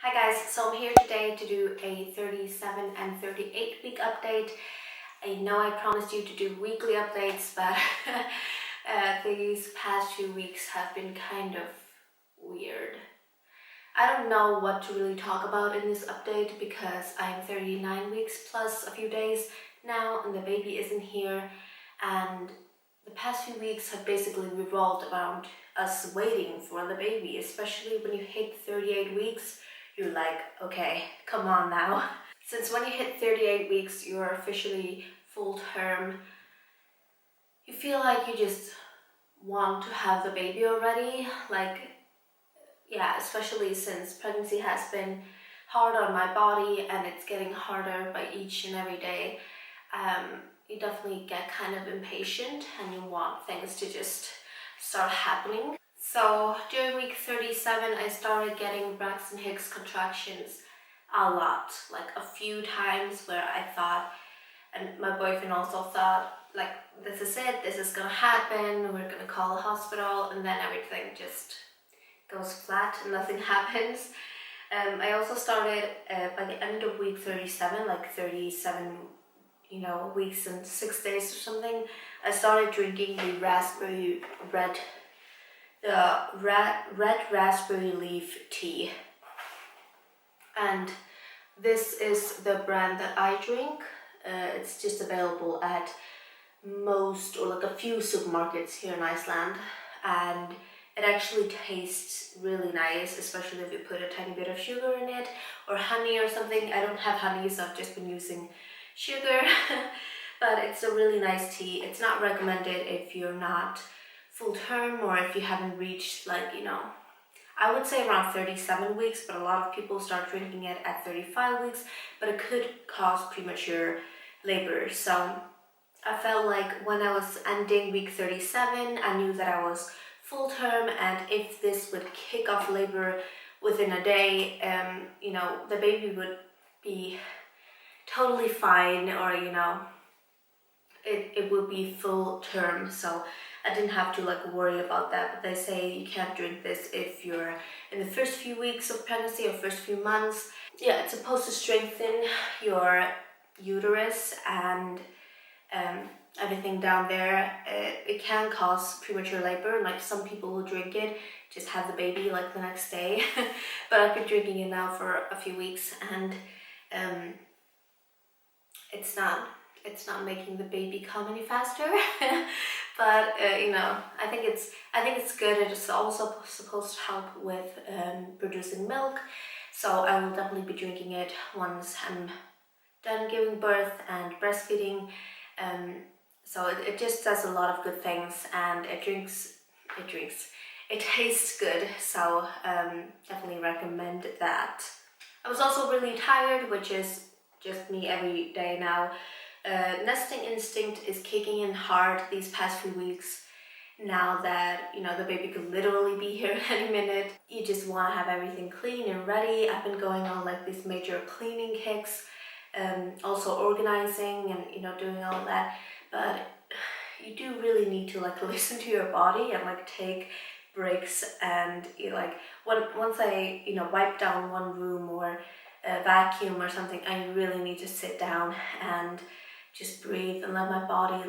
Hi guys, so I'm here today to do a 37 and 38 week update. I know I promised you to do weekly updates, but these past few weeks have been kind of weird. I don't know what to really talk about in this update because I'm 39 weeks plus a few days now and the baby isn't here, and the past few weeks have basically revolved around us waiting for the baby, especially when you hit 38 weeks. You're like, okay, come on now. Since when you hit 38 weeks, you're officially full term. You feel like you just want to have the baby already. Yeah, especially since pregnancy has been hard on my body and it's getting harder by each and every day. You definitely get kind of impatient and you want things to just start happening. So during week 37, I started getting Braxton Hicks contractions a lot, like a few times where I thought, and my boyfriend also thought, like, this is it, this is gonna happen, we're gonna call the hospital, and then everything just goes flat and nothing happens. I also started by the end of week 37, like 37 weeks and 6 days or something, I started drinking the red raspberry leaf tea. And this is the brand that I drink. It's just available at most or like a few supermarkets here in Iceland, and it actually tastes really nice, especially if you put a tiny bit of sugar in it or honey or something. I don't have honey, so I've just been using sugar. But it's a really nice tea. It's not recommended if you're not full term or if you haven't reached I would say around 37 weeks, but a lot of people start drinking it at 35 weeks, but it could cause premature labor. So I felt like when I was ending week 37, I knew that I was full term, and if this would kick off labor within a day, the baby would be totally fine, or it would be full term. So I didn't have to worry about that. But they say you can't drink this if you're in the first few weeks of pregnancy or first few months. Yeah, it's supposed to strengthen your uterus and everything down there. It can cause premature labor. Like some people who drink it just have the baby like the next day. But I've been drinking it now for a few weeks, and it's not making the baby come any faster. But I think it's good. It's also supposed to help with producing milk, so I will definitely be drinking it once I'm done giving birth and breastfeeding. So it just does a lot of good things, and it tastes good, so definitely recommend that. I was also really tired, which is just me every day now. Nesting instinct is kicking in hard these past few weeks. Now that the baby could literally be here any minute, you just want to have everything clean and ready. I've been going on these major cleaning kicks, also organizing and doing all that. But you do really need to listen to your body and take breaks. And once I wipe down one room or vacuum or something, I really need to sit down and just breathe and let my body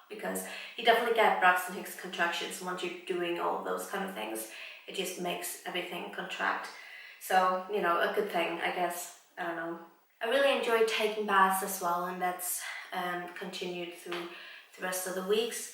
because you definitely get Braxton Hicks contractions once you're doing all of those kind of things. It just makes everything contract. So a good thing, I guess. I don't know. I really enjoyed taking baths as well, and that's continued through the rest of the weeks.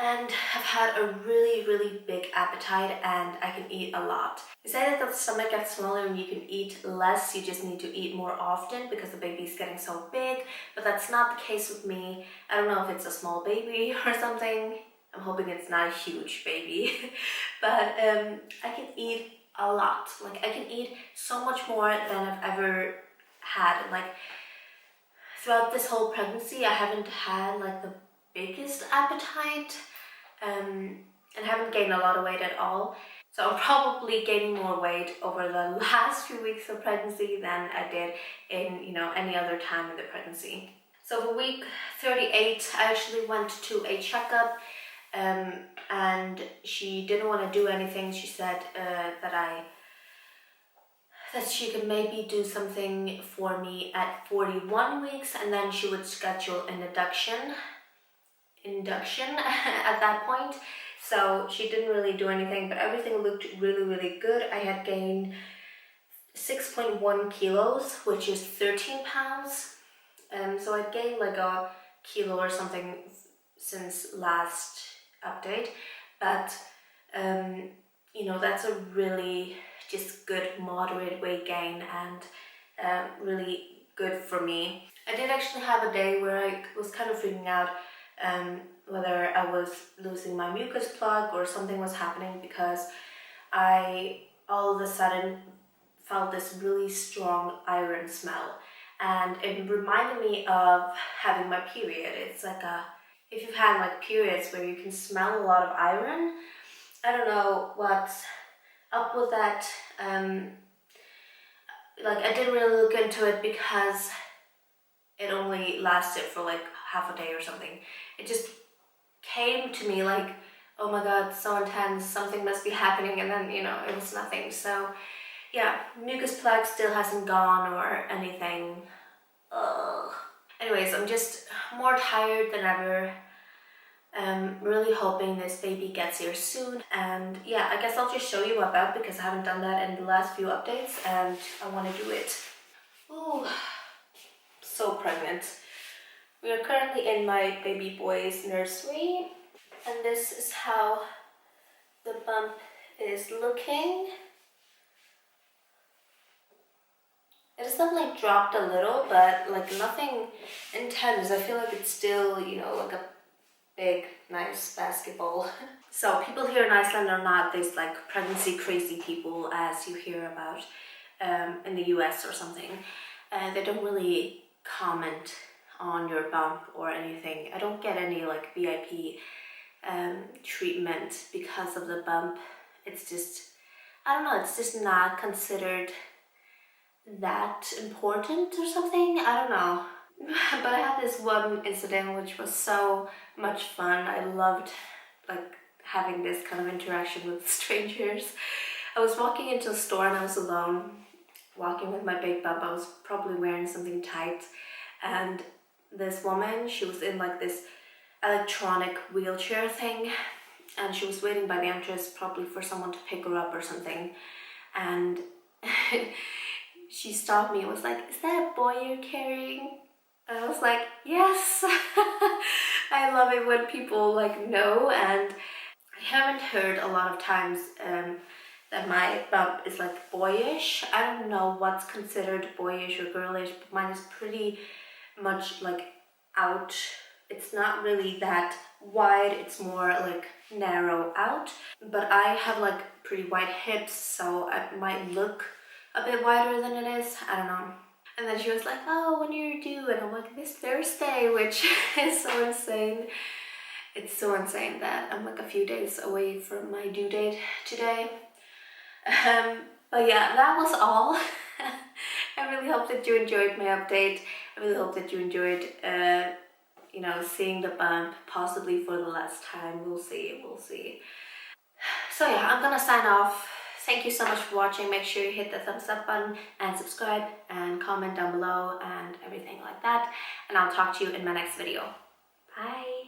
And I've had a really, really big appetite, and I can eat a lot. They say that the stomach gets smaller and you can eat less, you just need to eat more often because the baby's getting so big, but that's not the case with me. I don't know if it's a small baby or something. I'm hoping it's not a huge baby. But I can eat a lot. I can eat so much more than I've ever had. Throughout this whole pregnancy, I haven't had the biggest appetite, and haven't gained a lot of weight at all. So I'm probably gaining more weight over the last few weeks of pregnancy than I did in any other time in the pregnancy. So for week 38, I actually went to a checkup, and she didn't want to do anything. She said that I that she could maybe do something for me at 41 weeks, and then she would schedule an induction at that point. So she didn't really do anything, but everything looked really good. I had gained 6.1 kilos, which is 13 pounds. So I gained like a kilo or something since last update, but you know, that's a really just good moderate weight gain, and really good for me. I did actually have a day where I was kind of freaking out whether I was losing my mucus plug or something was happening, because I all of a sudden felt this really strong iron smell, and it reminded me of having my period. It's like if you've had like periods where you can smell a lot of iron. I don't know what's up with that. Like, I didn't really look into it because it only lasted for like half a day or something. It just came to me like, oh my god, so intense, something must be happening, and then, you know, it was nothing. So yeah, mucus plug still hasn't gone or anything. Ugh. Anyways, I'm just more tired than ever. Really hoping this baby gets here soon, and yeah, I guess I'll just show you my bump because I haven't done that in the last few updates and I want to do it. Ooh, so pregnant. We are currently in my baby boy's nursery, and this is how the bump is looking. It has definitely dropped a little, but like nothing intense. I feel like it's still, you know, like a big, nice basketball. So people here in Iceland are not these like pregnancy crazy people as you hear about in the US or something. They don't really comment on your bump or anything. I don't get any like VIP treatment because of the bump. It's just, I don't know, it's just not considered that important or something. I don't know. But I had this one incident which was so much fun. I loved like having this kind of interaction with strangers. I was walking into a store and I was alone, walking with my big bump. I was probably wearing something tight, and this woman, she was in like this electronic wheelchair thing, and she was waiting by the entrance probably for someone to pick her up or something, and she stopped me and was like, "Is that a boy you're carrying?" And I was like, yes. I love it when people like know, and I haven't heard a lot of times that my bump is like boyish. I don't know what's considered boyish or girlish, but mine is pretty much like out. It's not really that wide, it's more like narrow out, but I have like pretty wide hips, so it might look a bit wider than it is. I don't know. And then she was like, "Oh, when are you due?" And I'm like, "This Thursday," which is so insane. It's so insane that I'm like a few days away from my due date today. But yeah, that was all. I really hope that you enjoyed my update. I really hope that you enjoyed, you know, seeing the bump, possibly for the last time. We'll see, we'll see. So yeah, I'm gonna sign off. Thank you so much for watching. Make sure you hit the thumbs up button and subscribe and comment down below and everything like that. And I'll talk to you in my next video. Bye.